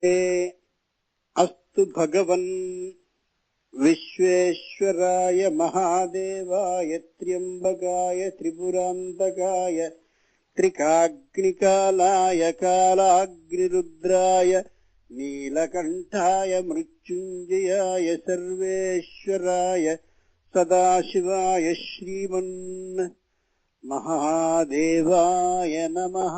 अस्तु भगवन् विश्वेश्वराय महादेवाय त्र्यंबकाय त्रिपुरान्तकाय त्रिकाग्निकालाय कालाग्निरुद्राय नीलकण्ठाय मृत्युञ्जयाय सर्वेश्वराय सदाशिवाय श्रीमन् महादेवाय नमः।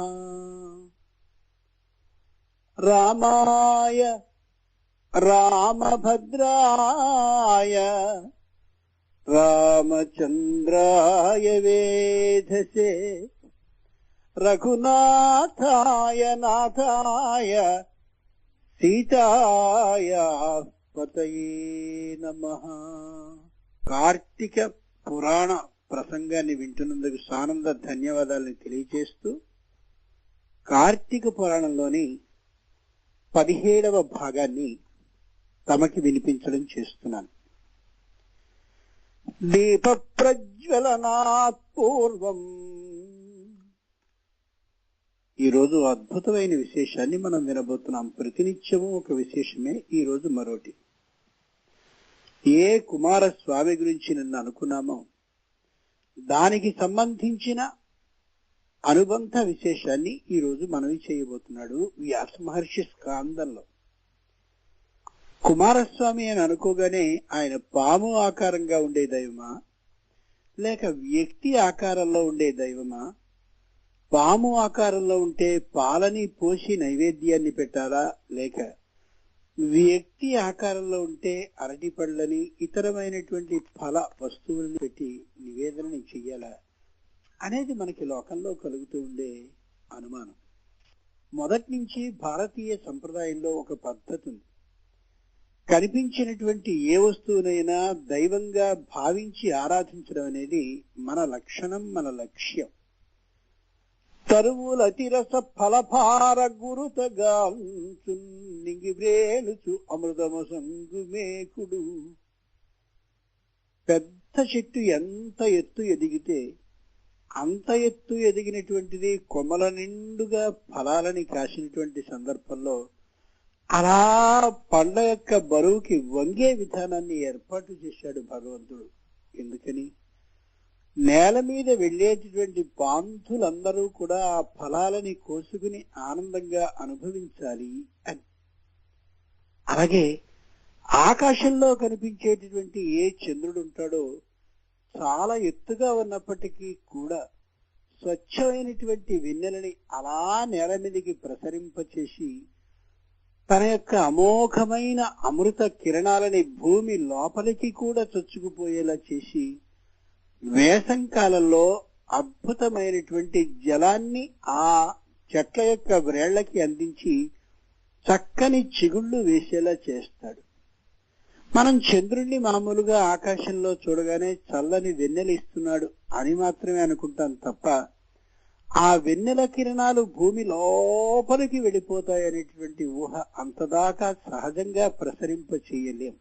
रामाय रामभद्राय रामचन्द्राय वेधसे रघुनाथाय नाथाय सीताया पतये नमः। కార్తీక పురాణ ప్రసంగాన్ని వింటున్నందుకు సానంద ధన్యవాదాలను తెలియజేస్తూ కార్తీక పురాణంలోని 17వ భాగాన్ని తమకి వినిపించడం చేస్తున్నాను. దీప ప్రజ్వలనాత్ పూర్వం. ఈరోజు అద్భుతమైన విశేషాన్ని మనం వినబోతున్నాం. ప్రతినిత్యము ఒక విశేషమే, ఈరోజు మరోటి. ఏ కుమారస్వామి గురించి నిన్న అనుకున్నామో దానికి సంబంధించిన అనుబంధ విశేషాన్ని ఈరోజు మనవి చేయబోతున్నాడు వ్యాస మహర్షి స్కాందంలో. కుమారస్వామి అని అనుకోగానే ఆయన పాము ఆకారంగా ఉండే దైవమా, లేక వ్యక్తి ఆకారంలో ఉండే దైవమా? పాము ఆకారంలో ఉంటే పాలని పోసి నైవేద్యాన్ని పెట్టాలా, లేక వ్యక్తి ఆకారంలో ఉంటే అరటి పళ్ళని ఇతరమైనటువంటి ఫల వస్తువులను పెట్టి నివేదనని చెయ్యాలా అనేది మనకి లోకంలో కలుగుతూ ఉండే అనుమానం. మొదటి నుంచి భారతీయ సంప్రదాయంలో ఒక పద్ధతి ఉంది. కనిపించినటువంటి ఏ వస్తువునైనా దైవంగా భావించి ఆరాధించడం అనేది మన లక్షణం, మన లక్ష్యం. తరువులతిరస ఫలభార గురుతగాంచు నింగివ్రేలుచు అమృతము సంగుమేకుడు. పెద్ద చెట్టు ఎంత ఎత్తు ఎదిగితే అంత ఎత్తు ఎదిగినటువంటిది కొమ్మల నిండుగా ఫలాలని కాసినటువంటి సందర్భంలో అలా పండ్ల యొక్క బరువుకి వంగే విధానాన్ని ఏర్పాటు చేశాడు భగవంతుడు. ఎందుకని? నేల మీద వెళ్ళేటటువంటి పాంతులందరూ కూడా ఆ ఫలాలని కోసుకుని ఆనందంగా అనుభవించాలి అని. అలాగే ఆకాశంలో కనిపించేటటువంటి ఏ చంద్రుడు ఉంటాడో చాలా ఎత్తుగా ఉన్నప్పటికీ కూడా స్వచ్ఛమైనటువంటి వెన్నెలని అలా నేల మీదకి ప్రసరింపచేసి తన యొక్క అమోఘమైన అమృత కిరణాలని భూమి లోపలికి కూడా చొచ్చుకుపోయేలా చేసి వేసవి కాలంలో అద్భుతమైనటువంటి జలాన్ని ఆ చెట్ల యొక్క వ్రేళ్లకి అందించి చక్కని చిగుళ్ళు వేసేలా చేస్తాడు. మనం చంద్రుణ్ణి మామూలుగా ఆకాశంలో చూడగానే చల్లని వెన్నెల ఇస్తున్నాడు అని మాత్రమే అనుకుంటాం తప్ప ఆ వెన్నెల కిరణాలు భూమి లోపలికి వెళ్ళిపోతాయనేటువంటి ఊహ అంతదాకా సహజంగా ప్రసరింప చేయలేం.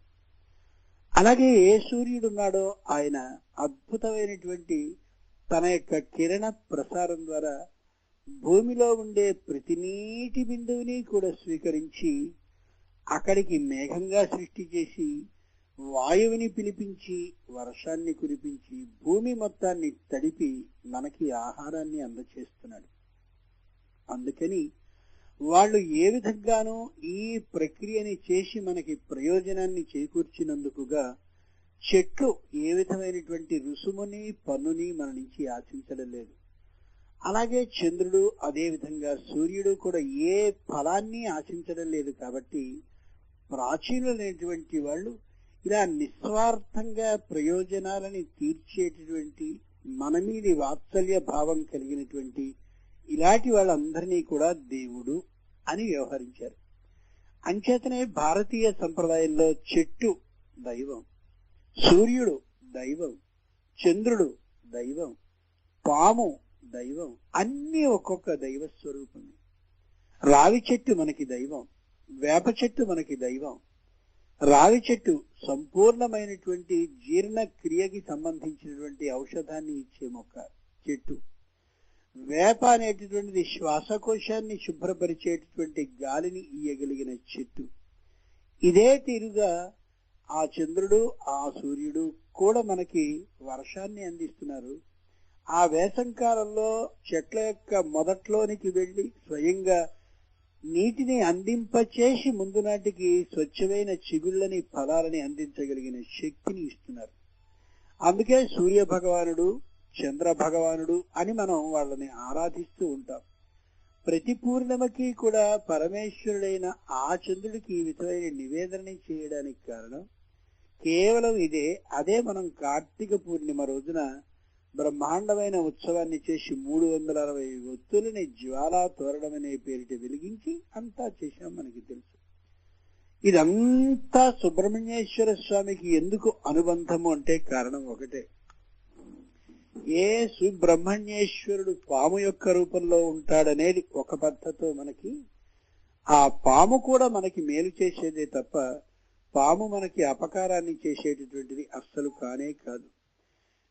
అలాగే ఏ సూర్యుడున్నాడో ఆయన అద్భుతమైనటువంటి తన యొక్క కిరణ ప్రసారం ద్వారా భూమిలో ఉండే ప్రతి నీటి బిందువుని కూడా స్వీకరించి అక్కడికి మేఘంగా సృష్టి చేసి వాయువుని పిలిపించి వర్షాన్ని కురిపించి భూమి మొత్తాన్ని తడిపి మనకి ఆహారాన్ని అందచేస్తున్నాడు. అందుకని వాళ్ళు ఏ విధంగానూ ఈ ప్రక్రియని చేసి మనకి ప్రయోజనాన్ని చేకూర్చినందుకుగా చెట్లు ఏ విధమైనటువంటి రుసుముని పన్నుని మన నుంచి ఆశించడం లేదు. అలాగే చంద్రుడు, అదే విధంగా సూర్యుడు కూడా ఏ ఫలాన్ని ఆశించడం లేదు. కాబట్టి ప్రాచీనులైనటువంటి వాళ్ళు ఇలా నిస్వార్థంగా ప్రయోజనాలని తీర్చేటటువంటి మన మీది వాత్సల్య భావం కలిగినటువంటి ఇలాంటి వాళ్ళందరినీ కూడా దేవుడు అని వ్యవహరించారు. అంచేతనే భారతీయ సంప్రదాయంలో చెట్టు దైవం, సూర్యుడు దైవం, చంద్రుడు దైవం, పాము దైవం, అన్ని ఒక్కొక్క దైవ స్వరూపమే. రావి చెట్టు మనకి దైవం, వేప చెట్టు మనకి దైవం. రావి చెట్టు సంపూర్ణమైనటువంటి జీర్ణ క్రియకి సంబంధించినటువంటి ఔషధాన్ని ఇచ్చే మొక్క చెట్టు. వేప అనేటటువంటిది శ్వాసకోశాన్ని శుభ్రపరిచేటటువంటి గాలిని ఇయ్యగలిగిన చెట్టు. ఇదే తీరుగా ఆ చంద్రుడు ఆ సూర్యుడు కూడా మనకి వర్షాన్ని అందిస్తున్నారు. ఆ వేసంకాలంలో చెట్ల యొక్క మొదట్లోనికి వెళ్లి స్వయంగా నీటిని అందింపచేసి ముందు నాటికి స్వచ్ఛమైన చిగుళ్ళని ఫలాలని అందించగలిగిన శక్తిని ఇస్తున్నారు. అందుకే సూర్య భగవానుడు చంద్ర భగవానుడు అని మనం వాళ్ళని ఆరాధిస్తూ ఉంటాం. ప్రతి పూర్ణిమకి కూడా పరమేశ్వరుడైన ఆ చంద్రుడికి ఈ విధమైన నివేదన చేయడానికి కారణం కేవలం ఇదే. అదే మనం కార్తీక పూర్ణిమ రోజున బ్రహ్మాండమైన ఉత్సవాన్ని చేసి 360 ఒత్తులని జ్వాలా తోరణం అనే పేరిట వెలిగించి అంతా చేశాం. మనకి తెలుసు. ఇదంతా సుబ్రహ్మణ్యేశ్వర స్వామికి ఎందుకు అనుబంధము అంటే కారణం ఒకటే. ఏ సుబ్రహ్మణ్యేశ్వరుడు పాము యొక్క రూపంలో ఉంటాడనేది ఒక పద్ధతితో మనకి, ఆ పాము కూడా మనకి మేలు చేసేదే తప్ప పాము మనకి అపకారాన్ని చేసేటటువంటిది అస్సలు కానే కాదు.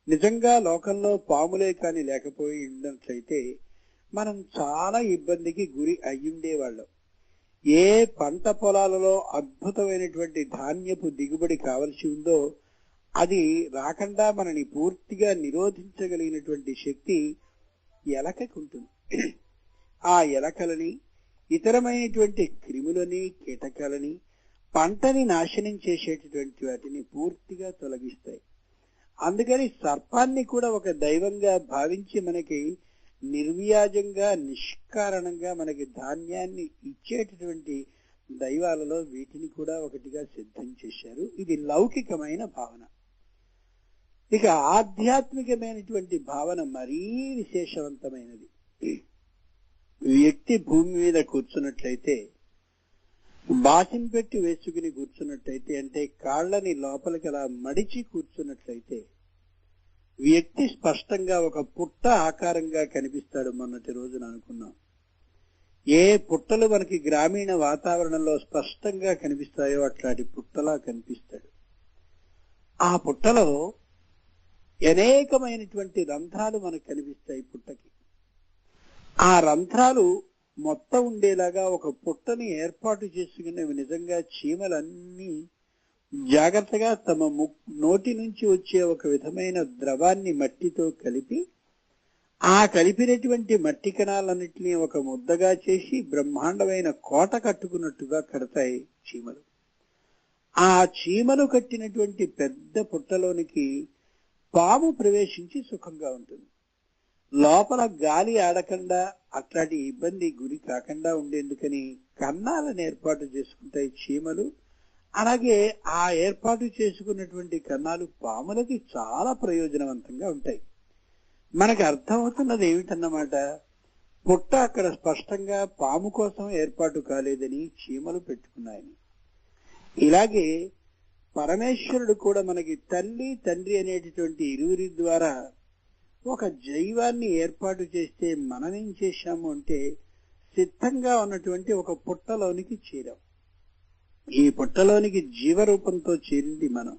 నిజంగా లోకంలో పాములే కాని లేకపోయి ఉన్నట్లయితే మనం చాలా ఇబ్బందికి గురి అయ్యుండేవాళ్ళం. ఏ పంట పొలాలలో అద్భుతమైనటువంటి ధాన్యపు దిగుబడి కావలసి ఉందో అది రాకుండా మనని పూర్తిగా నిరోధించగలిగినటువంటి శక్తి ఎలకకు ఉంటుంది. ఆ ఎలకలని ఇతరమైనటువంటి క్రిములని కీటకాలని పంటని నాశనం చేసేటటువంటి వాటిని పూర్తిగా తొలగిస్తాయి. అందుకని సర్పాన్ని కూడా ఒక దైవంగా భావించి మనకి నిర్వ్యాజంగా నిష్కారణంగా మనకి ధాన్యాన్ని ఇచ్చేటటువంటి దైవాలలో వీటిని కూడా ఒకటిగా సిద్ధం చేశారు. ఇది లౌకికమైన భావన. ఇక ఆధ్యాత్మికమైనటువంటి భావన మరీ విశేషవంతమైనది. వ్యక్తి భూమి మీద కూర్చున్నట్లయితే, బాసిం పెట్టి వేసుకుని కూర్చున్నట్లయితే, అంటే కాళ్ళని లోపలికి అలా మడిచి కూర్చున్నట్లయితే వ్యక్తి స్పష్టంగా ఒక పుట్ట ఆకారంగా కనిపిస్తాడు. మొన్నటి రోజున అనుకున్నాం. ఏ పుట్టలు మనకి గ్రామీణ వాతావరణంలో స్పష్టంగా కనిపిస్తాయో అట్లాంటి పుట్టలా కనిపిస్తాడు. ఆ పుట్టలో అనేకమైనటువంటి రంధ్రాలు మనకు కనిపిస్తాయి పుట్టకి. ఆ రంధ్రాలు మొత్తం ఉండేలాగా ఒక పుట్టని ఏర్పాటు చేసుకునేవి నిజంగా చీమలన్నీ జాగ్రత్తగా తమ నోటి నుంచి వచ్చే ఒక విధమైన ద్రవాన్ని మట్టితో కలిపి, ఆ కలిపినటువంటి మట్టి కణాలన్నింటినీ ఒక ముద్దగా చేసి బ్రహ్మాండమైన కోట కట్టుకున్నట్టుగా కడతాయి చీమలు. ఆ చీమలు కట్టినటువంటి పెద్ద పుట్టలోనికి పాము ప్రవేశించి సుఖంగా ఉంటుంది. లోపల గాలి ఆడకుండా అట్లాంటి ఇబ్బంది గురి కాకుండా ఉండేందుకని కన్నాలను ఏర్పాటు చేసుకుంటాయి చీమలు. అలాగే ఆ ఏర్పాటు చేసుకున్నటువంటి కన్నాలు పాములకి చాలా ప్రయోజనవంతంగా ఉంటాయి. మనకి అర్థమవుతున్నది ఏమిటన్నమాట, పుట్ట అక్కడ స్పష్టంగా పాము కోసం ఏర్పాటు కాలేదని చీమలు పెట్టుకున్నాయని. ఇలాగే పరమేశ్వరుడు కూడా మనకి తల్లి తండ్రి అనేటటువంటి ఇరువురి ద్వారా ఒక జైవాన్ని ఏర్పాటు చేస్తే మనం ఏం చేశాము అంటే సిద్ధంగా ఉన్నటువంటి ఒక పుట్టలోనికి చేరాం. ఈ పుట్టలోనికి జీవరూపంతో చేరింది మనం.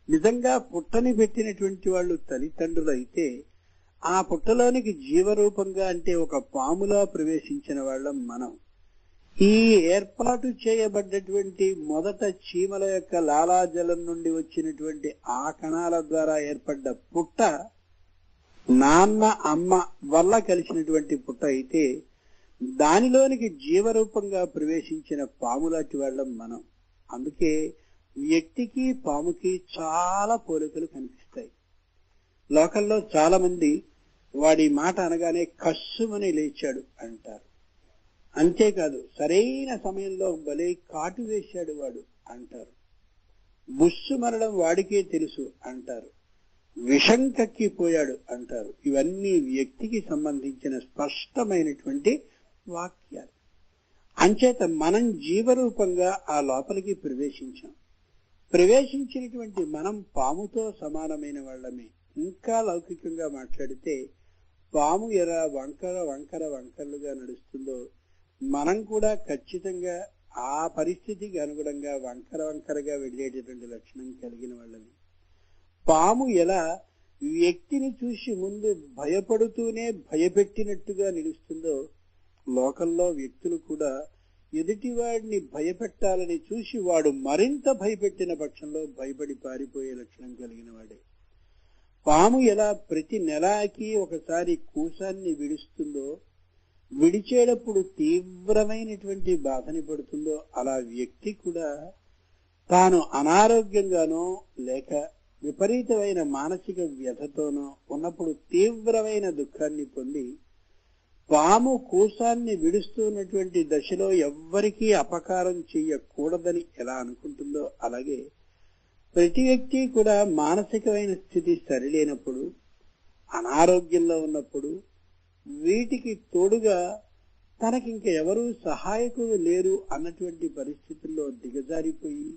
నిజంగా పుట్టని పెట్టినటువంటి వాళ్ళు తల్లిదండ్రులు అయితే ఆ పుట్టలోనికి జీవరూపంగా అంటే ఒక పాములా ప్రవేశించిన వాళ్ళం మనం. ఈ ఏర్పాటు చేయబడ్డటువంటి మొదట చీమల యొక్క లాలాజలం నుండి వచ్చినటువంటి ఆ కణాల ద్వారా ఏర్పడ్డ పుట్ట నాన్న అమ్మ వల్ల కలిసినటువంటి పుట్ట అయితే దానిలోనికి జీవరూపంగా ప్రవేశించిన పాములాంటి వాళ్ళం మనం. అందుకే వ్యక్తికి పాముకి చాలా పోలికలు కనిపిస్తాయి. లోకల్లో చాలా మంది వాడి మాట అనగానే కస్సుమని లేచాడు అంటారు. అంతేకాదు సరైన సమయంలో భలే కాటు వేశాడు వాడు అంటారు. బుస్సు మరడం వాడికే తెలుసు అంటారు. విషం కక్కిపోయాడు అంటారు. ఇవన్నీ వ్యక్తికి సంబంధించిన స్పష్టమైనటువంటి వాక్యాలు. అంచేత మనం జీవరూపంగా ఆ లోపలికి ప్రవేశించినటువంటి మనం పాముతో సమానమైన వాళ్ళమే. ఇంకా లౌకికంగా మాట్లాడితే పాము ఎలా వంకరలుగా నడుస్తుందో మనం కూడా ఖచ్చితంగా ఆ పరిస్థితికి అనుగుణంగా వంకరగా వెళ్ళేటటువంటి లక్షణం కలిగిన వాళ్ళమే. పాము ఎలా వ్యక్తిని చూసి ముందు భయపడుతూనే భయపెట్టినట్టుగా నిలుస్తుందో, లోకంలో వ్యక్తులు కూడా ఎదుటివాడిని భయపెట్టాలని చూసి వాడు మరింత భయపెట్టిన పక్షంలో భయపడి పారిపోయే లక్షణం కలిగిన వాడే. పాము ఎలా ప్రతి నెలాకి ఒకసారి కూసాన్ని విడుస్తుందో, విడిచేటప్పుడు తీవ్రమైనటువంటి బాధని పడుతుందో, అలా వ్యక్తి కూడా తాను అనారోగ్యంగానో లేక విపరీతమైన మానసిక వ్యధతోనో ఉన్నప్పుడు తీవ్రమైన దుఃఖాన్ని పొంది పాము కూసాన్ని విడుస్తున్నటువంటి దశలో ఎవ్వరికీ అపకారం చెయ్యకూడదని ఎలా అనుకుంటుందో, అలాగే ప్రతి వ్యక్తి కూడా మానసికమైన స్థితి సరిలేనప్పుడు, అనారోగ్యంలో ఉన్నప్పుడు, వీటికి తోడుగా తనకింక ఎవరూ సహాయకులు లేరు అన్నటువంటి పరిస్థితుల్లో దిగజారిపోయి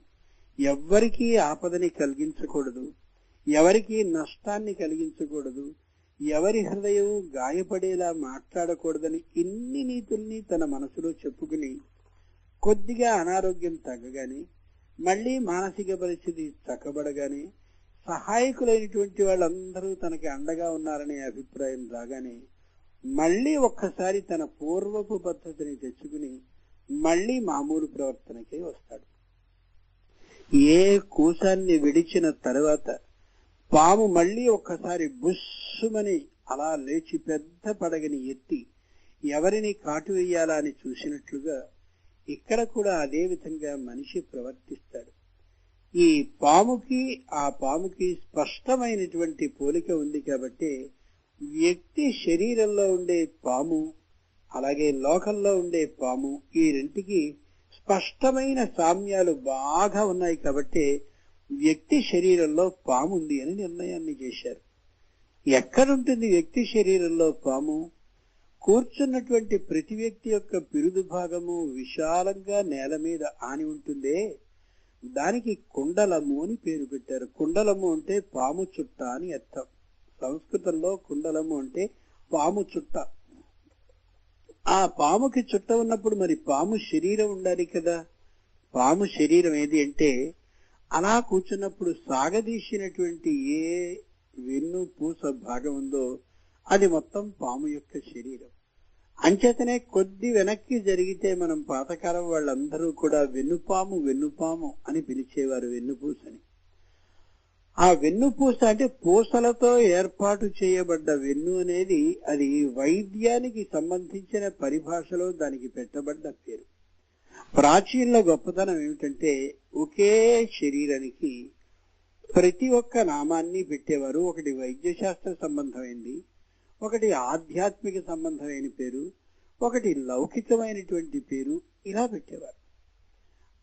ఎవ్వరికీ ఆపదని కలిగించకూడదు, ఎవరికీ నష్టాన్ని కలిగించకూడదు, ఎవరి హృదయం గాయపడేలా మాట్లాడకూడదని ఇన్ని నీతుల్ని తన మనసులో చెప్పుకుని కొద్దిగా అనారోగ్యం తగ్గగానే, మళ్లీ మానసిక పరిస్థితి చక్కబడగానే, సహాయకులైనటువంటి వాళ్ళందరూ తనకి అండగా ఉన్నారనే అభిప్రాయం రాగానే మళ్లీ ఒక్కసారి తన పూర్వపు పద్ధతిని తెచ్చుకుని మళ్లీ మామూలు ప్రవర్తనకే వస్తాడు. ఏ కూసాన్ని విడిచిన తరువాత పాము మళ్లీ ఒక్కసారి బుస్సుమని అలా లేచి పెద్ద పడగని ఎత్తి ఎవరిని కాటు వేయాలా అని చూసినట్లుగా ఇక్కడ కూడా అదే విధంగా మనిషి ప్రవర్తిస్తాడు. ఈ పాముకి ఆ పాముకి స్పష్టమైనటువంటి పోలిక ఉంది కాబట్టి వ్యక్తి శరీరంలో ఉండే పాము అలాగే లోకంలో ఉండే పాము ఈ రెంటికి స్పష్టమైన సామ్యాలు బాగా ఉన్నాయి కాబట్టి వ్యక్తి శరీరంలో పాము ఉంది అని నిర్ణయాన్ని చేశారు. ఎక్కడుంటుంది వ్యక్తి శరీరంలో పాము? కూర్చున్నటువంటి ప్రతి వ్యక్తి యొక్క పిరుదు భాగము విశాలంగా నేల మీద ఆని ఉంటుందే, దానికి కుండలము అని పేరు పెట్టారు. కుండలము అంటే పాము చుట్ట అని అర్థం. సంస్కృతంలో కుండలము అంటే పాము చుట్ట. ఆ పాముకి చుట్ట ఉన్నప్పుడు మరి పాము శరీరం ఉండాలి కదా. పాము శరీరం ఏది అంటే అలా కూర్చున్నప్పుడు సాగదీసినటువంటి ఏ వెన్ను పూస భాగం ఉందో అది మొత్తం పాము యొక్క శరీరం. అంచేతనే కొద్ది వెనక్కి జరిగితే మనం పాతకాలం వాళ్ళందరూ కూడా వెన్నుపాము వెన్నుపాము అని పిలిచేవారు, వెన్నుపూసని. ఆ వెన్నుపూస అంటే పూసలతో ఏర్పాటు చేయబడ్డ వెన్ను అనేది అది వైద్యానికి సంబంధించిన పరిభాషలో దానికి పెట్టబడ్డ పేరు. ప్రాచీనుల గొప్పతనం ఏమిటంటే ఒకే శరీరానికి ప్రతి ఒక్క నామాన్ని పెట్టేవారు. ఒకటి వైద్యశాస్త్ర సంబంధమైంది, ఒకటి ఆధ్యాత్మిక సంబంధమైన పేరు, ఒకటి లౌకికమైనటువంటి పేరు, ఇలా పెట్టేవారు.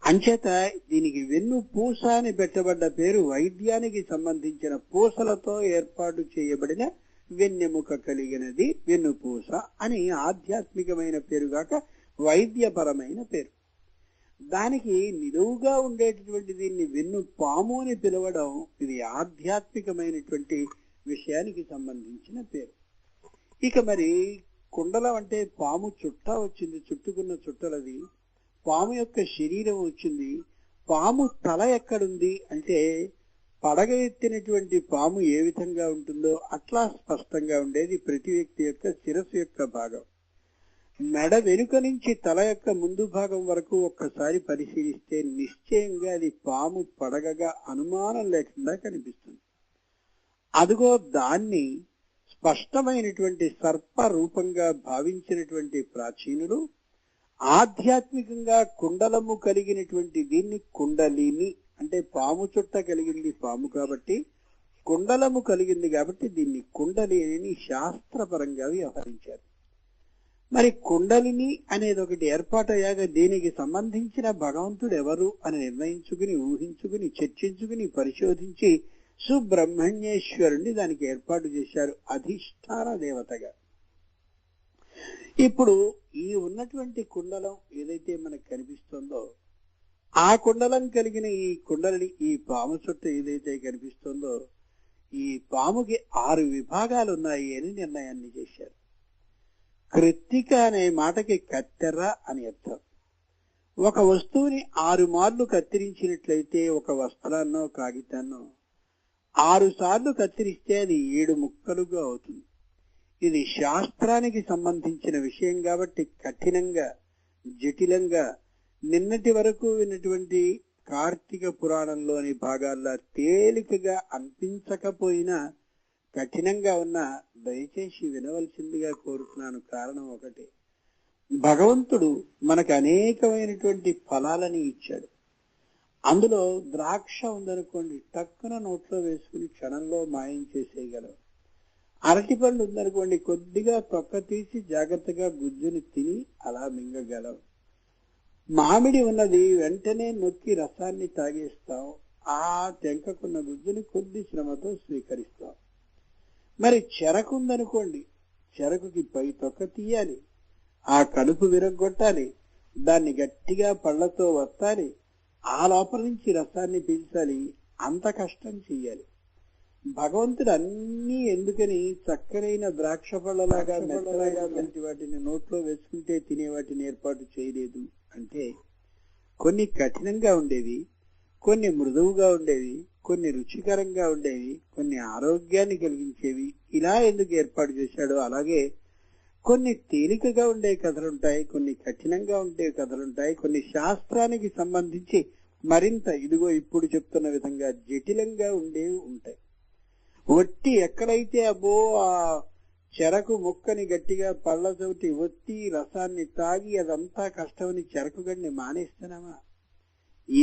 అంచేత దీనికి వెన్ను పూస అని పెట్టబడ్డ పేరు వైద్యానికి సంబంధించిన పూసలతో ఏర్పాటు చేయబడిన వెన్నెముక కలిగినది వెన్నుపూస అని ఆధ్యాత్మికమైన పేరుగాక వైద్యపరమైన పేరు. దానికి నిలువుగా ఉండేటటువంటి దీన్ని వెన్ను పాము అని పిలవడం ఇది ఆధ్యాత్మికమైనటువంటి విషయానికి సంబంధించిన పేరు. ఇక మరి కుండలం అంటే పాము చుట్ట వచ్చింది, చుట్టుకున్న చుట్టలది. పాము యొక్క శరీరం వచ్చింది. పాము తల ఎక్కడుంది అంటే పడగ ఎత్తినటువంటి పాము ఏ విధంగా ఉంటుందో అట్లా స్పష్టంగా ఉండేది ప్రతి వ్యక్తి యొక్క శిరస్సు యొక్క భాగం. మెడ వెనుక నుంచి తల యొక్క ముందు భాగం వరకు ఒక్కసారి పరిశీలిస్తే నిశ్చయంగా అది పాము పడగగా అనుమానం లేకుండా కనిపిస్తుంది. అదిగో దాన్ని స్పష్టమైనటువంటి సర్ప రూపంగా భావించినటువంటి ప్రాచీనులు ఆధ్యాత్మికంగా కుండలము కలిగినటువంటి దీన్ని కుండలిని అంటే పాము చుట్ట కలిగింది పాము కాబట్టి కుండలము కలిగింది కాబట్టి దీన్ని కుండలిని శాస్త్రపరంగా వ్యవహరించారు. మరి కుండలిని అనేది ఒకటి ఏర్పాటయ్యాక దీనికి సంబంధించిన భగవంతుడు ఎవరు అని నిర్ణయించుకుని ఊహించుకుని చర్చించుకుని పరిశోధించి సుబ్రహ్మణ్యేశ్వరుణ్ణి దానికి ఏర్పాటు చేశారు అధిష్టాన దేవతగా. ఇప్పుడు ఈ ఉన్నటువంటి కుండలం ఏదైతే మనకు కనిపిస్తుందో ఆ కుండలం కలిగిన ఈ కుండలిని ఈ పాము చుట్ట ఏదైతే కనిపిస్తుందో ఈ పాముకి 6 విభాగాలు ఉన్నాయి అని నిర్ణయాన్ని చేశారు. కృత్తిక అనే మాటకి కత్తెర అని అర్థం. ఒక వస్తువుని 6 మార్లు కత్తిరించినట్లయితే ఒక వస్త్రాన్నో కాగితాన్నో 6 సార్లు కత్తిరిస్తే అది 7 ముక్కలుగా అవుతుంది. ఇది శాస్త్రానికి సంబంధించిన విషయం కాబట్టి కఠినంగా, జటిలంగా, నిన్నటి వరకు విన్నటువంటి కార్తీక పురాణంలోని భాగాల్లో తేలికగా అనిపించకపోయినా కఠినంగా ఉన్న దయచేసి వినవలసిందిగా కోరుతున్నాను. కారణం ఒకటి, భగవంతుడు మనకు అనేకమైనటువంటి ఫలాలని ఇచ్చాడు. అందులో ద్రాక్ష ఉందనుకోండి, టక్కున నోట్లో వేసుకుని క్షణంలో మాయం చేసేయగలవు. అరటిపండు ఉందనుకోండి, కొద్దిగా తొక్క తీసి జాగ్రత్తగా గుజ్జుని తిని అలా మింగగలవు. మామిడి ఉన్నది, వెంటనే నొక్కి రసాన్ని తాగేస్తాం. ఆ టెంకకున్న గుజ్జుని కొద్ది శ్రమతో స్వీకరిస్తాం. మరి చెరకు ఉందనుకోండి, చెరకుకి పై తొక్క తీయాలి, ఆ కడుపు విరగొట్టాలి, దాన్ని గట్టిగా పళ్లతో వత్తాలి, ఆ లోపల నుంచి రసాన్ని పీల్చాలి. అంత కష్టం చెయ్యాలి. భగవంతుడు అన్నీ ఎందుకని చక్కనైన ద్రాక్ష పళ్ళలాగా మెత్తలాగా వంటి వాటిని నోట్లో వేసుకుంటే తినే వాటిని ఏర్పాటు చేయలేదు అంటే, కొన్ని కఠినంగా ఉండేవి, కొన్ని మృదువుగా ఉండేవి, కొన్ని రుచికరంగా ఉండేవి, కొన్ని ఆరోగ్యాన్ని కలిగించేవి, ఇలా ఎందుకు ఏర్పాటు చేశాడో అలాగే కొన్ని తేలికగా ఉండే కథలుంటాయి, కొన్ని కఠినంగా ఉండే కథలుంటాయి, కొన్ని శాస్త్రానికి సంబంధించి మరింత ఇదిగో ఇప్పుడు చెప్తున్న విధంగా జటిలంగా ఉండేవి ఉంటాయి. ఒట్టి ఎక్కడైతే అబ్బో ఆ చెరకు ముక్కని గట్టిగా పళ్ళతోటి ఒత్తి రసాన్ని తాగి అదంతా కష్టమని చెరకు గడ్ని మానేస్తున్నామా?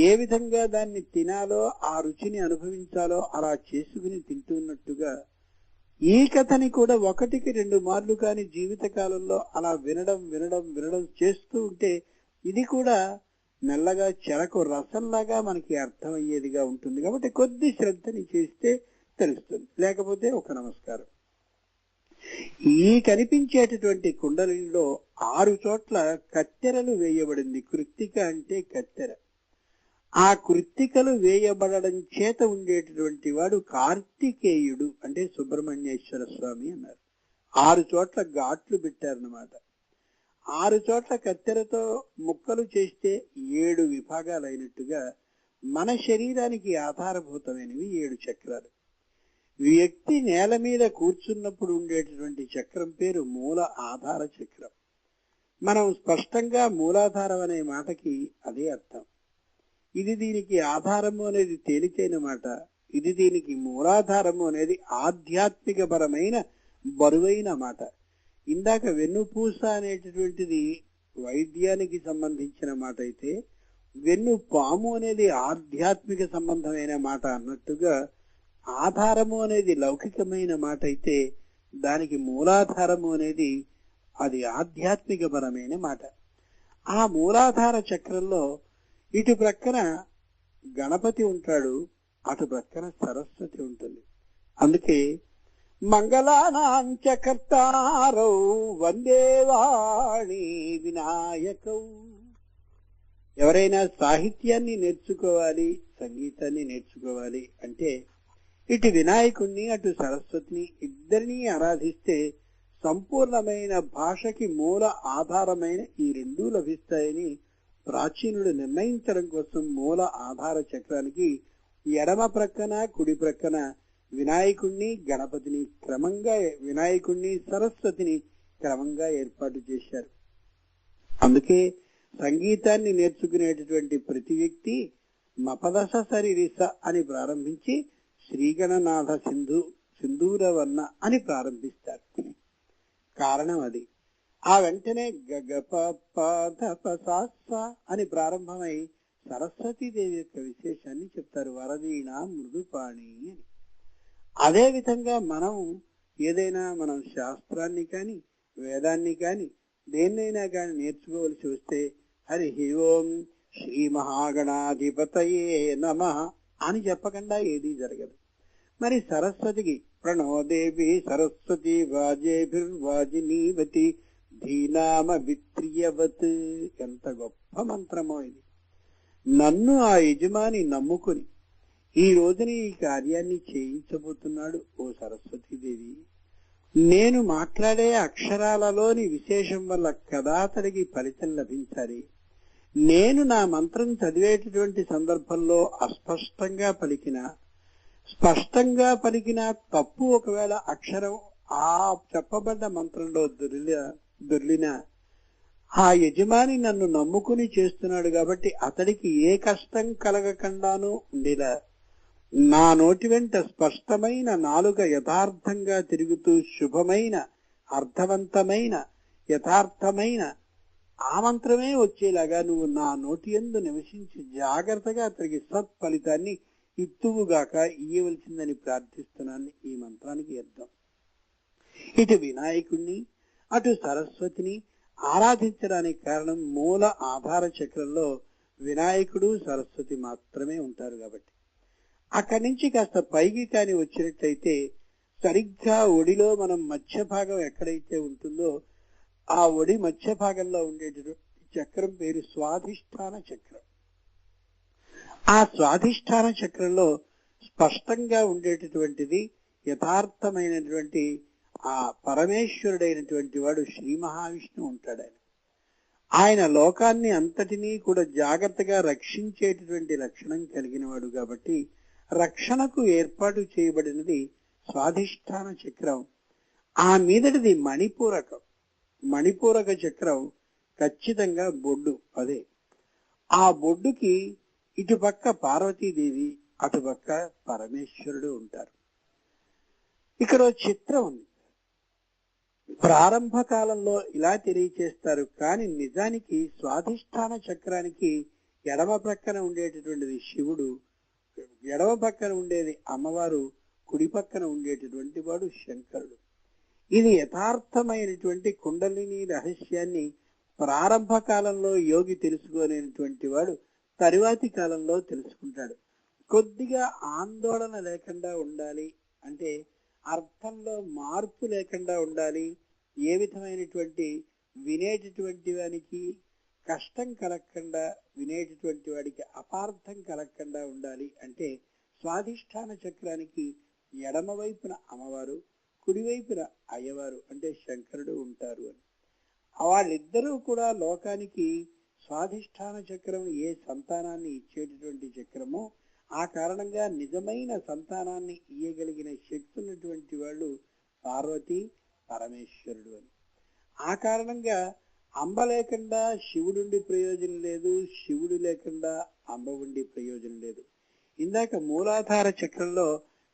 ఏ విధంగా దాన్ని తినాలో, ఆ రుచిని అనుభవించాలో అలా చేసుకుని తింటున్నట్టుగా ఈ కథని కూడా 1కి 2 మార్లు కాని జీవిత కాలంలో అలా వినడం చేస్తూ ఉంటే ఇది కూడా మెల్లగా చెరకు రసంలాగా మనకి అర్థమయ్యేదిగా ఉంటుంది. కాబట్టి కొద్ది శ్రద్ధని చేస్తే తెలుస్తుంది, లేకపోతే ఒక నమస్కారం. ఈ కనిపించేటటువంటి కుండలిలో 6 చోట్ల కత్తెరలు వేయబడింది. కృత్తిక అంటే కత్తెర. ఆ కృత్తికలు వేయబడడం చేత ఉండేటటువంటి వాడు కార్తికేయుడు, అంటే సుబ్రహ్మణ్యేశ్వర స్వామి అన్నారు. 6 చోట్ల ఘాట్లు పెట్టారన్నమాట. 6 చోట్ల కత్తెరతో ముక్కలు చేస్తే 7 విభాగాలు అయినట్టుగా మన శరీరానికి ఆధారభూతమైనవి 7 చక్రాలు. వ్యక్తి నేల మీద కూర్చున్నప్పుడు ఉండేటటువంటి చక్రం పేరు మూల ఆధార చక్రం. మనం స్పష్టంగా మూలాధారం అనే మాటకి అదే అర్థం. ఇది దీనికి ఆధారము అనేది తేలికైన మాట, ఇది దీనికి మూలాధారము అనేది ఆధ్యాత్మిక పరమైన బరువైన మాట. ఇందాక వెన్నుపూస అనేటటువంటిది వైద్యానికి సంబంధించిన మాట అయితే, వెన్ను పాము అనేది ఆధ్యాత్మిక సంబంధమైన మాట అన్నట్టుగా ఆధారము అనేది లౌకికమైన మాట అయితే, దానికి మూలాధారము అనేది అది ఆధ్యాత్మిక పరమైన మాట. ఆ మూలాధార చక్రంలో ఇటు ప్రక్కన గణపతి ఉంటాడు, అటు ప్రక్కన సరస్వతి ఉంటుంది. అందుకే మంగళానాంచకర్తారౌ వందే వాణి వినాయకౌ. ఎవరైనా సాహిత్యాన్ని నేర్చుకోవాలి, సంగీతాన్ని నేర్చుకోవాలి అంటే ఇటు వినాయకుణ్ణి అటు సరస్వతిని ఇద్దరినీ ఆరాధిస్తే సంపూర్ణమైన భాషకి మూల ఆధారమైన ఈ 2 లభిస్తాయని ప్రాచీనుడు నిర్ణయించడం కోసం మూల ఆధార చక్రానికి ఎడమ ప్రక్కన కుడి ప్రక్కన వినాయకుణ్ణి గణపతిని క్రమంగా, వినాయకుణ్ణి సరస్వతిని క్రమంగా ఏర్పాటు చేశారు. అందుకే సంగీతాన్ని నేర్చుకునేటటువంటి ప్రతి వ్యక్తి మపదశ సరిరిస అని ప్రారంభించి శ్రీగణనాథ సింధూరవర్ణ అని ప్రారంభిస్తారు. కారణం అది. ఆ వెంటనే గగపపధపసాస్స అని ప్రారంభమై సరస్వతీదేవి యొక్క విశేషాన్ని చెప్తారు, వరదీణ మృదుపాణి అని. అదే విధంగా మనం ఏదైనా మనం శాస్త్రాన్ని కాని వేదాన్ని కాని దేన్నైనా కాని నేర్చుకోవలసి వస్తే హరి ఓం శ్రీ మహాగణాధిపతయే నమః అని చెప్పకుండా ఏదీ జరగదు. మరి సరస్వతికి ప్రణోదేవి సరస్వతి వాజేభిర్వాజినీవతి ధీనామ విత్రియవత్. ఎంత గొప్ప మంత్రమో ఇది. నన్ను ఆ యజమాని నమ్ముకుని ఈ రోజున ఈ కార్యాన్ని చేయించబోతున్నాడు ఓ సరస్వతీదేవి. నేను మాట్లాడే అక్షరాలలోని విశేషం వల్ల కదా అతడికి ఫలితం లభించాలి. నేను నా మంత్రం చదివేటటువంటి సందర్భంలో అస్పష్టంగా పలికిన స్పష్టంగా పలికిన తప్పు ఒకవేళ అక్షరం ఆ చెప్పబడ్డ మంత్రంలో దొర్లిన ఆ యజమాని నన్ను నమ్ముకుని చేస్తున్నాడు కాబట్టి అతడికి ఏ కష్టం కలగకుండానూ ఉండేలా నా నోటి వెంట స్పష్టమైన నాలుక యథార్థంగా తిరుగుతూ శుభమైన అర్థవంతమైన యథార్థమైన ఆ మంత్రమే వచ్చేలాగా నువ్వు నా నోటి యందు నివసించి జాగ్రత్తగా అతనికి సత్ఫలితాన్ని ఇత్తువుగాక ఇయ్యవలసిందని ప్రార్థిస్తున్నాను. ఈ మంత్రానికి అర్థం. ఇటు వినాయకుణ్ణి అటు సరస్వతిని ఆరాధించడానికి కారణం మూల ఆధార చక్రంలో వినాయకుడు సరస్వతి మాత్రమే ఉంటారు కాబట్టి. అక్కడి నుంచి కాస్త పైకి కాని వచ్చినట్లయితే సరిగ్గా ఒడిలో మనం మధ్య భాగం ఎక్కడైతే ఉంటుందో ఆ ఒడి మధ్య భాగంలో ఉండేటటువంటి చక్రం పేరు స్వాధిష్టాన చక్రం. ఆ స్వాధిష్టాన చక్రంలో స్పష్టంగా ఉండేటటువంటిది యథార్థమైనటువంటి ఆ పరమేశ్వరుడైనటువంటి వాడు శ్రీ మహావిష్ణువు ఉంటాడు. ఆయన లోకాన్ని అంతటినీ కూడా జాగ్రత్తగా రక్షించేటటువంటి లక్షణం కలిగిన వాడు కాబట్టి రక్షణకు ఏర్పాటు చేయబడినది స్వాధిష్టాన చక్రం. ఆ మీదటిది మణిపూరకం. మణిపూరక చక్రం ఖచ్చితంగా బొడ్డు. అదే ఆ బొడ్డుకి ఇటుపక్క పార్వతీదేవి అటుపక్క పరమేశ్వరుడు ఉంటారు. ఇక్కడ చిత్రం ఉంది. ప్రారంభ కాలంలో ఇలా తెలియచేస్తారు, కానీ నిజానికి స్వాధిష్టాన చక్రానికి ఎడమ ప్రక్కన ఉండేటటువంటిది శివుడు, ఎడమ పక్కన ఉండేది అమ్మవారు, కుడి పక్కన ఉండేటటువంటి వాడు శంకరుడు. ఇది యథార్థమైనటువంటి కుండలిని రహస్యాన్ని ప్రారంభ కాలంలో యోగి తెలుసుకోలేనటువంటి వాడు తరువాతి కాలంలో తెలుసుకుంటాడు. కొద్దిగా ఆందోళన లేకుండా ఉండాలి అంటే అర్థంలో మార్పు లేకుండా ఉండాలి. ఏ విధమైనటువంటి వినేటటువంటి వానికి కష్టం కలగకుండా, వినేటటువంటి వాడికి అపార్థం కలగకుండా ఉండాలి అంటే స్వాధిష్టాన చక్రానికి ఎడమ వైపున అమ్మవారు, కుడివైపున అయ్యవారు అంటే శంకరుడు ఉంటారు అని. వాళ్ళిద్దరూ కూడా లోకానికి స్వాధిష్టాన చక్రం ఏ సంతానాన్ని ఇచ్చేటటువంటి చక్రమో ఆ కారణంగా నిజమైన సంతానాన్ని ఇయ్యగలిగిన శక్తి ఉన్నటువంటి వాళ్ళు పార్వతి పరమేశ్వరుడు అని. ఆ కారణంగా అంబ లేకుండా శివుడుండి ప్రయోజనం లేదు, శివుడు లేకుండా అంబ ఉండి ప్రయోజనం లేదు. ఇందాక మూలాధార చక్రంలో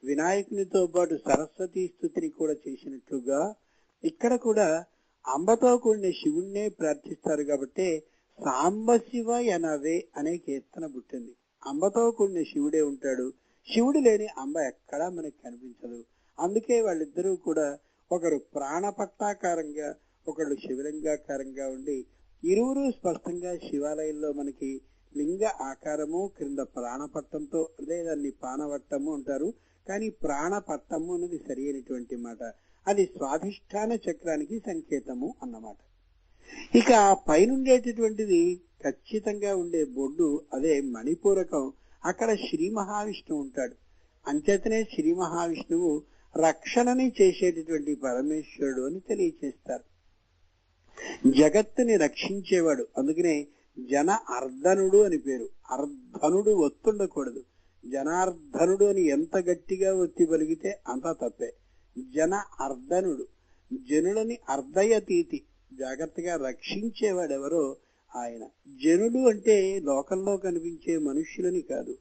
వినాయకునితో పాటు సరస్వతీ స్తుతిని కూడా చేసినట్లుగా ఇక్కడ కూడా అంబతో కూడిన శివుణ్ణే ప్రార్థిస్తారు కాబట్టి సాంబ శివ ఎనవే అనే కీర్తన పుట్టింది. అంబతో కూడిన శివుడే ఉంటాడు, శివుడు లేని అంబ ఎక్కడా మనకి కనిపించదు. అందుకే వాళ్ళిద్దరూ కూడా ఒకరు ప్రాణపట్టాకారంగా ఒకళ్ళు శివలింగాకారంగా ఉండి ఇరువురు స్పష్టంగా శివాలయంలో మనకి లింగ ఆకారము క్రింద ప్రాణపట్టంతో అదే దాన్ని పానవట్టము అంటారు, కానీ ప్రాణపట్టము అనేది సరి అయినటువంటి మాట. అది స్వాధిష్టాన చక్రానికి సంకేతము అన్నమాట. ఇక పైనుండేటటువంటిది ఖచ్చితంగా ఉండే బొడ్డు అదే మణిపూరకం. అక్కడ శ్రీ మహావిష్ణువు ఉంటాడు. అంచేతనే శ్రీ మహావిష్ణువు రక్షణని చేసేటటువంటి పరమేశ్వరుడు అని తెలియచేస్తారు. జగత్తుని రక్షించేవాడు. అందుకనే జన అర్ధనుడు అని పేరు. అర్ధనుడు ఒత్తుండకూడదు. జనార్దనుడు అని ఎంత గట్టిగా ఒత్తి పలిగితే అంత తప్పే. జన అర్ధనుడు, జనులని అర్ధయతీతి, జాగ్రత్తగా రక్షించేవాడెవరో ఆయన. జనులు అంటే లోకంలో కనిపించే మనుష్యులని కాదు,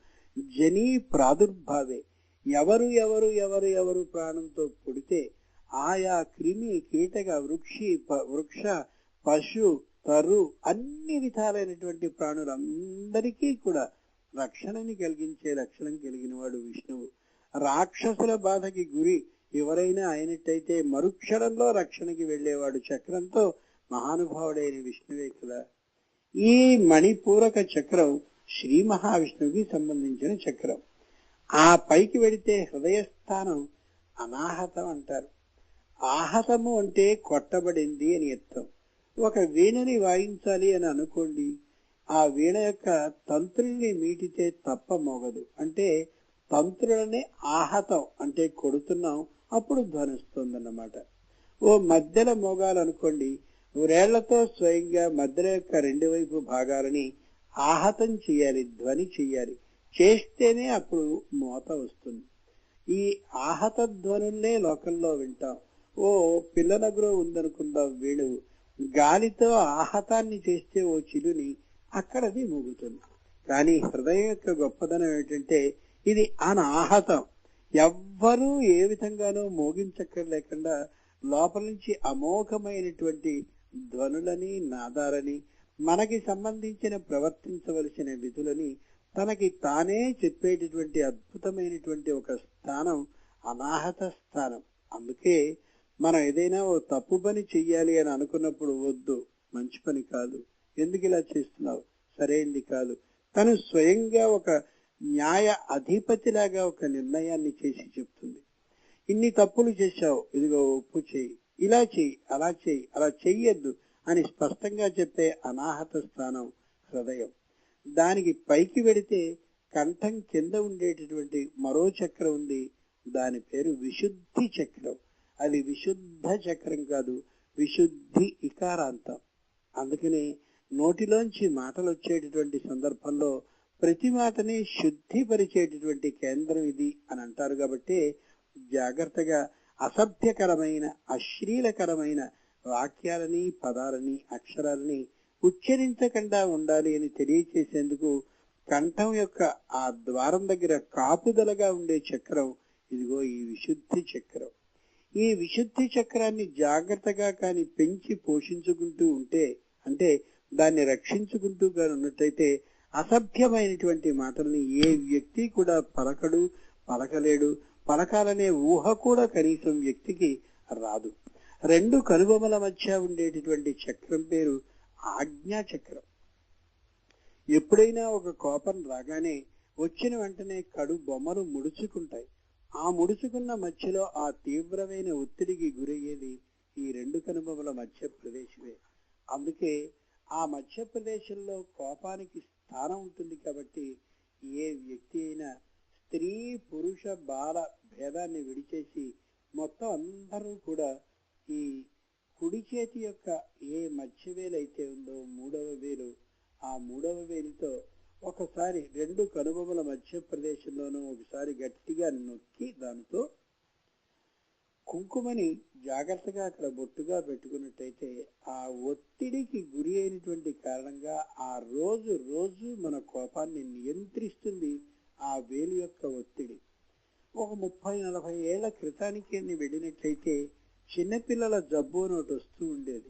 జనీ ప్రాదుర్భావే. ఎవరు ఎవరు ఎవరు ఎవరు ప్రాణంతో పుడితే ఆయా క్రిమి కీటక వృక్ష పశు తరు అన్ని విధాలైనటువంటి ప్రాణులందరికీ కూడా రక్షణని కలిగించే లక్షణం కలిగిన వాడు విష్ణువు. రాక్షసుల బాధకి గురి ఎవరైనా అయినట్టయితే మరుక్షణంలో రక్షణకి వెళ్లేవాడు చక్రంతో మహానుభావుడైన విష్ణువే కదా. ఈ మణిపూరక చక్రం శ్రీ మహావిష్ణువుకి సంబంధించిన చక్రం. ఆ పైకి వెడితే హృదయస్థానం అనాహతం అంటారు. ఆహతము అంటే కొట్టబడింది అని అర్థం. ఒక వీణని వాయించాలి అని అనుకోండి, ఆ వీణ యొక్క తంత్రుల్ని మీటితే తప్ప మోగదు. అంటే తంత్రులని ఆహతం అంటే కొడుతున్నాం, అప్పుడు ధ్వనిస్తుందన్నమాట. ఓ మధ్యలో మోగాలనుకోండి, ఊరేళ్లతో స్వయంగా మధ్యలో యొక్క రెండు వైపు భాగాలని ఆహతం చెయ్యాలి, ధ్వని చెయ్యాలి. చేస్తేనే అప్పుడు మోత వస్తుంది. ఈ ఆహత ధ్వనుల్నే లోకంలో వింటాం. ఓ పిల్లనగురో ఉందనుకుందాం, వీడు గాలితో ఆహతాన్ని చేస్తే ఓ చిలుని అక్కడది మూగుతుంది. కానీ హృదయం యొక్క గొప్పదనం ఏమిటంటే ఇది అనాహతం. ఎవ్వరూ ఏ విధంగానూ మోగించక్కర్లేకుండా లోపల నుంచి అమోఘమైనటువంటి ధ్వనులని, నాదాలని, మనకి సంబంధించిన ప్రవర్తించవలసిన విధులని తనకి తానే చెప్పేటటువంటి అద్భుతమైనటువంటి ఒక స్థానం అనాహత స్థానం. అందుకే మనం ఏదైనా ఓ తప్పు పని చెయ్యాలి అని అనుకున్నప్పుడు, వద్దు, మంచి పని కాదు, ఎందుకు ఇలా చేస్తున్నావు, సరైంది కాదు, తను స్వయంగా ఒక న్యాయ అధిపతిలాగా ఒక నిర్ణయాన్ని చేసి చెప్తుంది. ఇన్ని తప్పులు చేశావు, ఇదిగో ఒప్పు చేయి, ఇలా చెయ్యి, అలా చెయ్యి, అలా చెయ్యొద్దు అని స్పష్టంగా చెప్పే అనాహత స్థానం హృదయం. దానికి పైకి వెడితే కంఠం కింద ఉండేటటువంటి మరో చక్రం ఉంది, దాని పేరు విశుద్ధి చక్రం. అది విశుద్ధ చక్రం కాదు, విశుద్ధి ఇకారాంతం. అందుకని నోటిలోంచి మాటలు వచ్చేటటువంటి సందర్భంలో ప్రతి మాటని శుద్ధిపరిచేటటువంటి కేంద్రం ఇది అని అంటారు. కాబట్టి జాగ్రత్తగా అసభ్యకరమైన, అశ్లీలకరమైన వాక్యాలని, పదాలని, అక్షరాలని ఉచ్చరించకుండా ఉండాలి అని తెలియచేసేందుకు కంఠం యొక్క ఆ ద్వారం దగ్గర కాపుదలగా ఉండే చక్రం ఇదిగో ఈ విశుద్ధి చక్రం. ఈ విశుద్ధి చక్రాన్ని జాగ్రత్తగా కాని పెంచి పోషించుకుంటూ ఉంటే, అంటే దాన్ని రక్షించుకుంటూ కానీ ఉన్నట్టయితే అసభ్యమైనటువంటి మాటల్ని ఏ వ్యక్తి కూడా పలకడు, పలకలేడు. పలకాలనే ఊహ కూడా కనీసం వ్యక్తికి రాదు. రెండు కనుబొమల మధ్య ఉండేటటువంటి చక్రం పేరు ఆజ్ఞా చక్రం. ఎప్పుడైనా ఒక కోపం రాగానే వచ్చిన వెంటనే కడు బొమ్మలు ముడుచుకుంటాయి. ఆ ముడుచుకున్న మధ్యలో ఆ తీవ్రమైన ఒత్తిడికి గురయ్యేది ఈ రెండు కనుబొమల మధ్య ప్రదేశమే. అందుకే ఆ మధ్య ప్రదేశంలో కోపానికి స్థానం ఉంటుంది. కాబట్టి ఏ వ్యక్తి అయినా స్త్రీ, పురుష, బాల భేదాన్ని విడిచేసి మొత్తం అందరూ కూడా ఈ కుడి చేతి యొక్క ఏ మధ్య వేలు అయితే ఉందో మూడవ వేలు, ఆ మూడవ వేలుతో ఒకసారి రెండు కనుబొమల మధ్య ప్రదేశంలోనూ ఒకసారి గట్టిగా నొక్కి దానితో కుంకుమని జాగ్రత్తగా అక్కడ బొట్టుగా పెట్టుకున్నట్టయితే ఆ ఒత్తిడికి గురి అయినటువంటి కారణంగా ఆ రోజు రోజు మన కోపాన్ని నియంత్రిస్తుంది ఆ వేలు యొక్క ఒత్తిడి. ఒక 30-40 ఏళ్ల క్రితానికి వెళ్ళినట్లయితే చిన్నపిల్లల జబ్బు నోటి వస్తూ ఉండేది.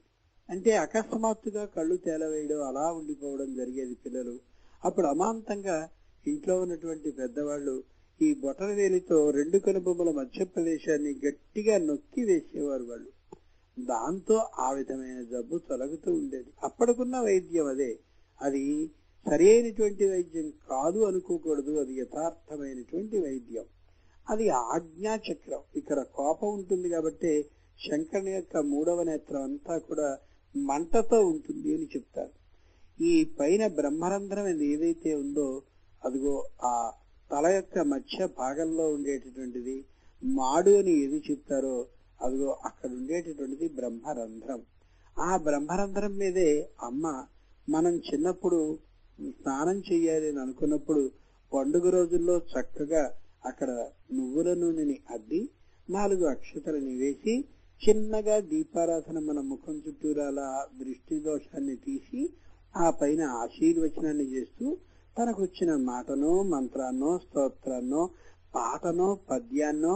అంటే అకస్మాత్తుగా కళ్ళు తేలవేయడం, అలా ఉండిపోవడం జరిగేది పిల్లలు. అప్పుడు అమాంతంగా ఇంట్లో ఉన్నటువంటి పెద్దవాళ్ళు ఈ బొటన వేలితో రెండు కనుబొమ్మల మధ్య ప్రదేశాన్ని గట్టిగా నొక్కి వేసేవారు వాళ్ళు. దాంతో ఆ విధమైన జబ్బు తొలగుతూ ఉండేది. అప్పటికున్న వైద్యం అదే. అది సరి అయినటువంటి వైద్యం కాదు అనుకోకూడదు, అది యథార్థమైనటువంటి వైద్యం. అది ఆజ్ఞా చక్రం. ఇక్కడ కోపం ఉంటుంది కాబట్టి శంకరుని యొక్క మూడవ నేత్రం అంతా కూడా మంటతో ఉంటుంది అని చెప్తారు. ఈ పైన బ్రహ్మరంధ్రం ఏదైతే ఉందో అదిగో ఆ తల యొక్క మధ్య భాగంలో ఉండేటటువంటిది మాడు అని ఏది చెప్తారో అదిగో అక్కడ ఉండేటటువంటిది బ్రహ్మరంధ్రం. ఆ బ్రహ్మరంధ్రం మీదే అమ్మ మనం చిన్నప్పుడు స్నానం చెయ్యాలి అని అనుకున్నప్పుడు పండుగ రోజుల్లో చక్కగా అక్కడ నువ్వుల నూనెని అద్ది 4 అక్షతలని వేసి చిన్నగా దీపారాధన మన ముఖం చుట్టూరా అలా దృష్టి దోషాన్ని తీసి ఆ పైన ఆశీర్వచనాన్ని చేస్తూ తనకు వచ్చిన మాటనో, మంత్రాన్నో, స్తోత్రాన్నో, పాటనో, పద్యాన్నో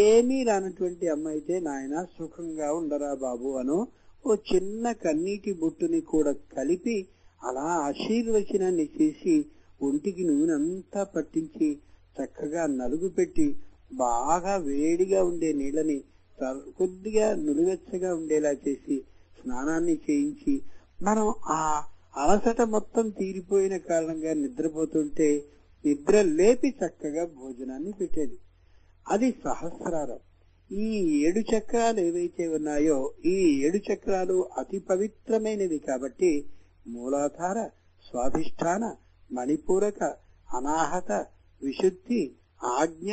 ఏమీ రానటువంటి అమ్మ అయితే నాయన సుఖంగా ఉండరా బాబు అనో ఓ చిన్న కన్నీటి బొట్టుని కూడా కలిపి అలా ఆశీర్వచనాన్ని చేసి ఒంటికి నూనెంతా పట్టించి చక్కగా నలుగు పెట్టి బాగా వేడిగా ఉండే నీళ్ళని కొద్దిగా నులివెచ్చగా ఉండేలా చేసి స్నానాన్ని చేయించి మనం ఆ అలసట మొత్తం తీరిపోయిన కారణంగా నిద్రపోతుంటే నిద్ర లేపి చక్కగా భోజనాన్ని పెట్టేది. అది సహస్రారం. ఈ 7 చక్రాలు ఏవైతే ఉన్నాయో ఈ 7 చక్రాలు అతి పవిత్రమైనవి. కాబట్టి మూలాధార, స్వాధిష్టాన, మణిపూరక, అనాహత, విశుద్ధి, ఆజ్ఞ,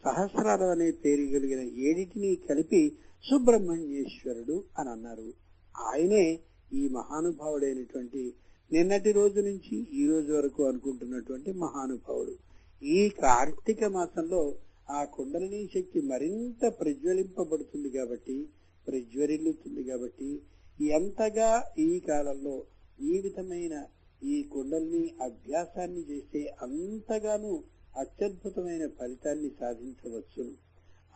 సహస్రారం అనే పేరు కలిగిన 7టిని కలిపి సుబ్రహ్మణ్యేశ్వరుడు అని అన్నారు. ఆయనే ఈ మహానుభావుడైనటువంటి నిన్నటి రోజు నుంచి ఈ రోజు వరకు అనుకుంటున్నటువంటి మహానుభావుడు. ఈ కార్తీక మాసంలో ఆ కుండలిని శక్తి మరింత ప్రజ్వరిల్లుతుంది కాబట్టి ఎంతగా ఈ కాలంలో ఈ విధమైన ఈ కుండలిని అభ్యాసాన్ని చేస్తే అంతగానూ అత్యద్భుతమైన ఫలితాన్ని సాధించవచ్చును.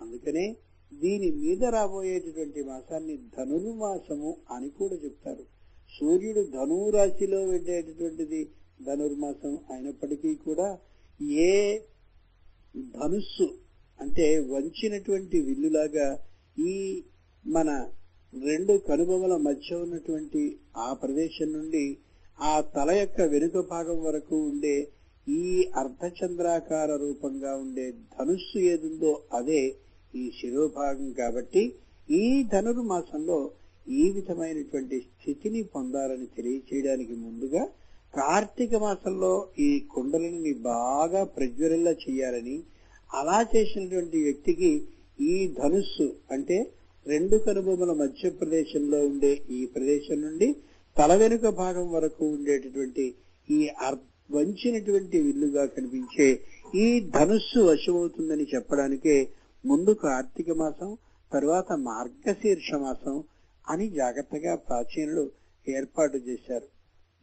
అందుకనే దీని మీద రాబోయేటటువంటి మాసాన్ని ధనుర్మాసము అని కూడా చెప్తారు. సూర్యుడు ధనురాశిలో వెళ్ళేటటువంటిది ధనుర్మాసం అయినప్పటికీ కూడా ఏ ధనుస్సు అంటే వంచినటువంటి విల్లులాగా ఈ మన రెండు కనుబొమల మధ్య ఉన్నటువంటి ఆ ప్రదేశం నుండి ఆ తల యొక్క వెనుక భాగం వరకు ఉండే ఈ అర్ధచంద్రాకార రూపంగా ఉండే ధనుస్సు ఏదుందో అదే ఈ శిరోభాగం. కాబట్టి ఈ ధనుర్మాసంలో ఈ విధమైనటువంటి స్థితిని పొందాలని తెలియచేయడానికి ముందుగా కార్తీక మాసంలో ఈ కుండలిని బాగా ప్రజ్వరిల్ల చేయాలని, అలా చేసినటువంటి వ్యక్తికి ఈ ధనుస్సు అంటే రెండు కనుబొమ్మల మధ్య ప్రదేశంలో ఉండే ఈ ప్రదేశం నుండి తల వెనుక భాగం వరకు ఉండేటటువంటి ఈ వంచినటువంటి విల్లుగా కనిపించే ఈ ధనుస్సు వశమవుతుందని చెప్పడానికే ముందు కార్తీక మాసం, తరువాత మార్గశీర్ష మాసం అని జాగ్రత్తగా ప్రాచీనులు ఏర్పాటు చేశారు.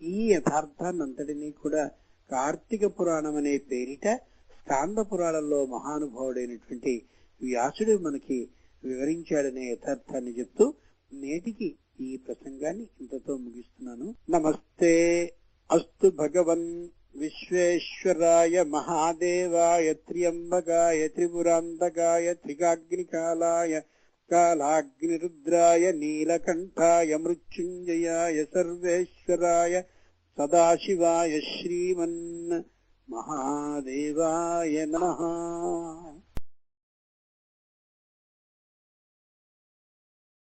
ఈ యథార్థాన్నంతటినీ కూడా కార్తీక పురాణం అనే పేరిట స్కాంద పురాణంలో మహానుభావుడైనటువంటి వ్యాసుడు మనకి వివరించాడనే యథార్థాన్ని చెప్తూ నేటికి ఈ ప్రసంగాన్ని ఇంతతో ముగిస్తున్నాను. నమస్తే అస్తు భగవన్ విశ్వేశ్వరాయ మహాదేవాయ త్ర్యంబకాయ త్రిపురాంతకాయ త్రికాగ్నికాలాయ కాలాగ్నిరుద్రాయ నీలకంఠాయ మృత్యుంజయాయ సర్వేశ్వరాయ సదాశివాయ శ్రీమన్ మహాదేవాయ నమః.